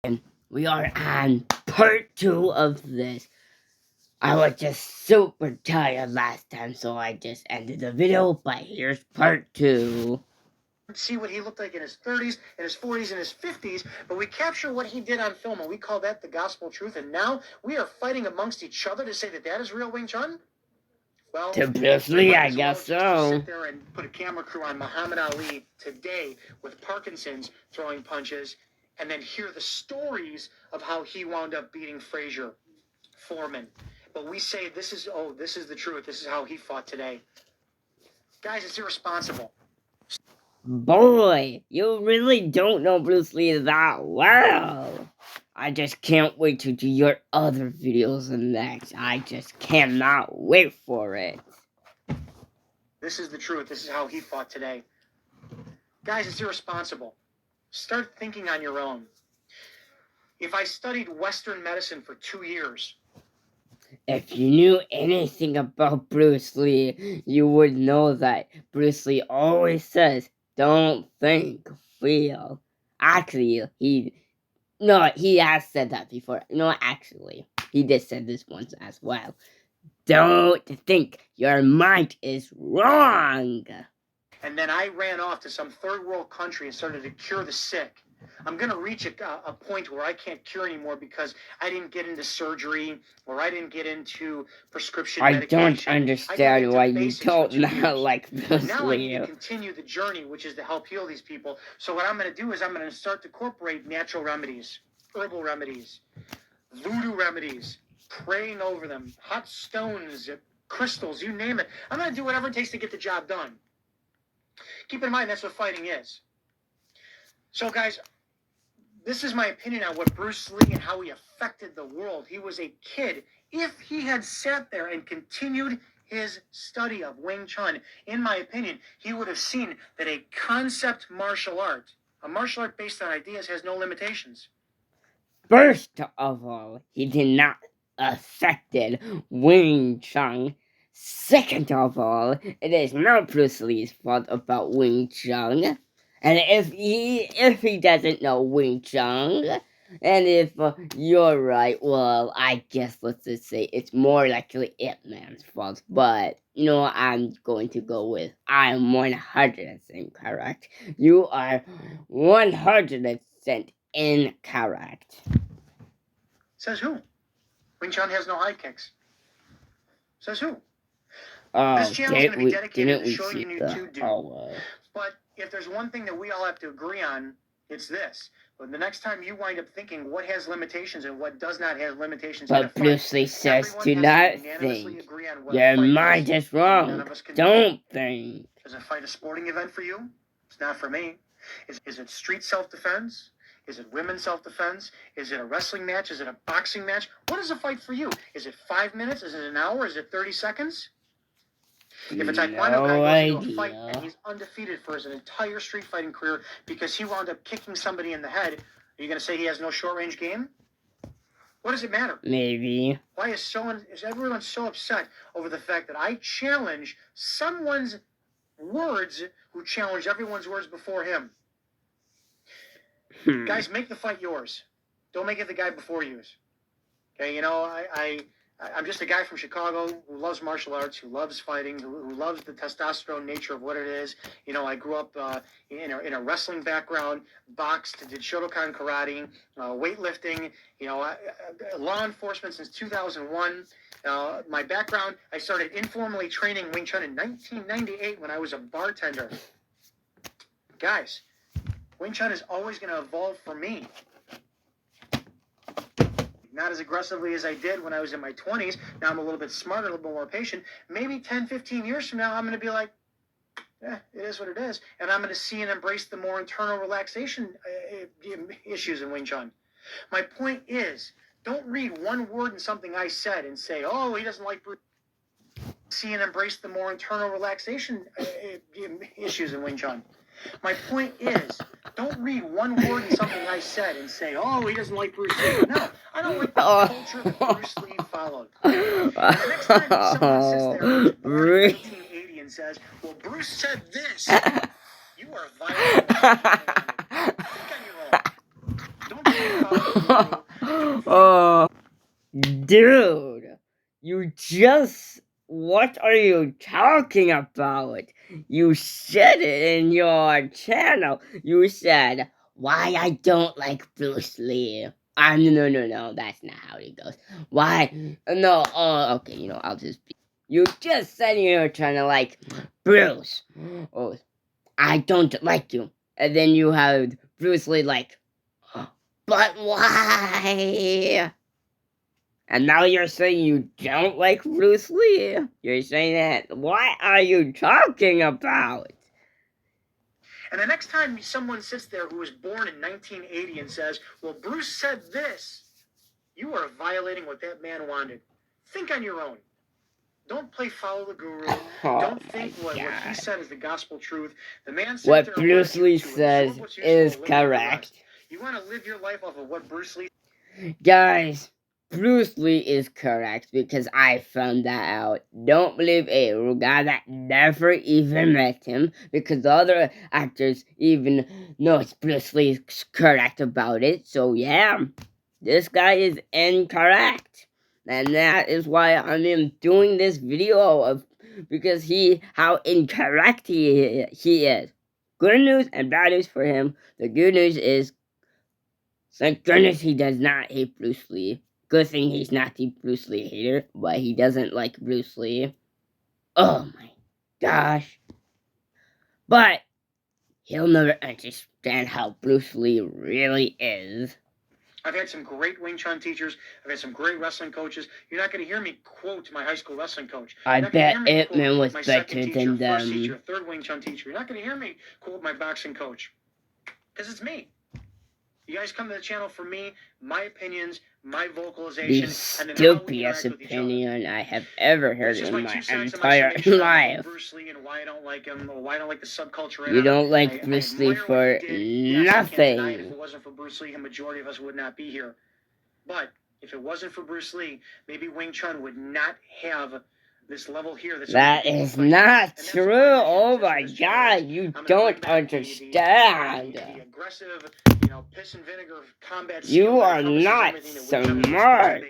And we are on part 2 of this. I was just super tired last time, so I just ended the video, but here's part 2. See what he looked like in his 30s, in his 40s, in his 50s, but we capture what he did on film, and we call that the gospel truth, and now we are fighting amongst each other to say that that is real Wing Chun? Well, To Bruce Lee, I guess to so. sit there and put a camera crew on Muhammad Ali today with Parkinson's throwing punches, and then hear the stories of how he wound up beating Frazier Foreman. But we say this is the truth. This is how he fought today. Guys, it's irresponsible. Boy, you really don't know Bruce Lee that well. I just can't wait to do your other videos next. I just cannot wait for it. This is the truth. This is how he fought today. Guys, it's irresponsible. Start thinking on your own. If I studied Western medicine for 2 years. If you knew anything about Bruce Lee, you would know that Bruce Lee always says, don't think, feel. Actually, he has said that before. No, actually, he did say this once as well. Don't think, your mind is wrong. And then I ran off to some third world country and started to cure the sick. I'm going to reach a point where I can't cure anymore because I didn't get into surgery or I didn't get into prescription medication. I don't understand why you don't not like Bruce Lee. Now I need to continue the journey, which is to help heal these people. So what I'm going to do is I'm going to start to incorporate natural remedies, herbal remedies, voodoo remedies, praying over them, hot stones, crystals, you name it. I'm going to do whatever it takes to get the job done. Keep in mind, that's what fighting is. So, guys, this is my opinion on what Bruce Lee and how he affected the world. He was a kid. If he had sat there and continued his study of Wing Chun, in my opinion, he would have seen that a concept martial art, a martial art based on ideas, has no limitations. First of all, he did not affected Wing Chun. Second of all, it is not Bruce Lee's fault about Wing Chun. And if he doesn't know Wing Chun, and if you're right, well, I guess let's just say it's more likely Ip Man's fault. But, I'm going to go with I'm 100% correct. You are 100% incorrect. Says who? Wing Chun has no high kicks. Says who? This channel is going to be dedicated to showing you two dudes. But if there's one thing that we all have to agree on, it's this. But the next time you wind up thinking what has limitations and what does not have limitations, but Bruce Lee says do not think. Your mind is wrong. Don't think. Is a fight a sporting event for you? It's not for me. Is it street self-defense? Is it women's self-defense? Is it a wrestling match? Is it a boxing match? What is a fight for you? Is it 5 minutes? Is it an hour? Is it 30 seconds? If a Taekwondo guy goes into a fight and he's undefeated for his entire street fighting career because he wound up kicking somebody in the head, are you going to say he has no short-range game? What does it matter? Maybe. Why is everyone so upset over the fact that I challenge someone's words who challenged everyone's words before him? Guys, make the fight yours. Don't make it the guy before yours. Okay, I'm just a guy from Chicago who loves martial arts, who loves fighting, who loves the testosterone nature of what it is. I grew up in a wrestling background, boxed, did Shotokan karate, weightlifting, law enforcement since 2001. My background, I started informally training Wing Chun in 1998 when I was a bartender. Guys, Wing Chun is always going to evolve for me. Not as aggressively as I did when I was in my 20s. Now I'm a little bit smarter, a little bit more patient. Maybe 10, 15 years from now, I'm going to be like, it is what it is. And I'm going to see and embrace the more internal relaxation issues in Wing Chun. My point is, don't read one word in something I said and say, oh, he doesn't like Bruce. See and embrace the more internal relaxation issues in Wing Chun. My point is, don't read one word in something I said and say, oh, he doesn't like Bruce Lee. No, I don't like the culture that Bruce Lee followed. And the next time someone sits there who's born in 1980 and says, well, Bruce said this, you are violent. Think on your own. Don't Oh, dude, what are you talking about? You said it in your channel. You said, why I don't like Bruce Lee. No, that's not how it goes. Why? No, okay, I'll just be. You just said in your channel, like, Bruce, oh, I don't like you. And then you had Bruce Lee, like, but why? And now you're saying you don't like Bruce Lee? You're saying that. What are you talking about? And the next time someone sits there who was born in 1980 and says, well, Bruce said this, you are violating what that man wanted. Think on your own. Don't play follow the guru. Don't think what he said is the gospel truth. The man said what Bruce Lee says is correct. You want to live your life off of what Bruce Lee... Guys, Bruce Lee is correct because I found that out. Don't believe a guy that never even met him because the other actors even know Bruce Lee is correct about it. So yeah, this guy is incorrect. And that is why I'm doing this video of because how incorrect he is. Good news and bad news for him. The good news is, thank goodness he does not hate Bruce Lee. Good thing he's not the Bruce Lee hater, but he doesn't like Bruce Lee. Oh my gosh. But he'll never understand how Bruce Lee really is. I've had some great Wing Chun teachers. I've had some great wrestling coaches. You're not going to hear me quote my high school wrestling coach. I bet Ip Man was better than them. First teacher, third Wing Chun teacher. You're not going to hear me quote my boxing coach. Because it's me. You guys come to the channel for me, my opinions, my vocalization, and the stupidest opinion I have ever heard in my entire life. Bruce Lee and why I don't like him, or why I don't like the subculture. You don't like Bruce Lee for nothing. If it wasn't for Bruce Lee, a majority of us would not be here. But if it wasn't for Bruce Lee, maybe Wing Chun would not have this level here. That is not true. Oh my God, you don't understand. Aggressive, piss and vinegar combat. You are not smart.